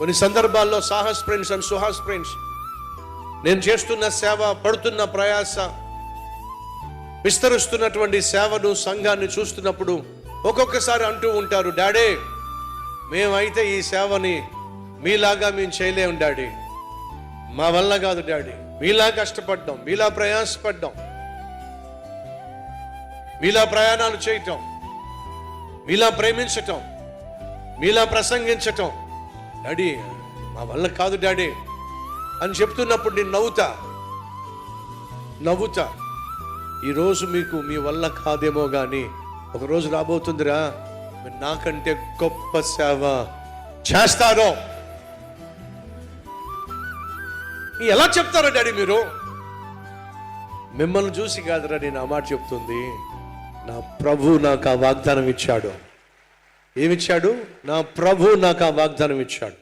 కొన్ని సందర్భాల్లో Sahas friends and Suhas friends, నేను చేస్తున్న సేవ, పడుతున్న ప్రయాస, విస్తరిస్తున్నటువంటి సేవను, సంఘాన్ని చూస్తున్నప్పుడు ఒక్కొక్కసారి అంటూ ఉంటారు, డాడీ మేమైతే ఈ సేవని మీలాగా మేము చేయలేము డాడీ, మా వల్ల కాదు డాడీ, మీలా కష్టపడ్డాం, మీలా ప్రయాసపడ్డాం, మీలా ప్రయాణాలు చేయటం, మీలా ప్రేమించటం, మీలా ప్రసంగించటం డాడీ మా వల్ల కాదు డాడీ అని చెప్తున్నప్పుడు నేను నవ్వుతా. ఈరోజు మీకు మీ వల్ల కాదేమో కానీ ఒకరోజు రాబోతుందిరా, మీరు నాకంటే గొప్ప సేవ చేస్తారో. ఎలా చెప్తారో డాడీ మీరు? మిమ్మల్ని చూసి కాదురా నేను ఆ మాట చెప్తుంది, నా ప్రభు నాకు ఆ వాగ్దానం ఇచ్చాడు. ఏమిచ్చాడు? నా ప్రభు నాకు ఆ వాగ్దానం ఇచ్చాడు.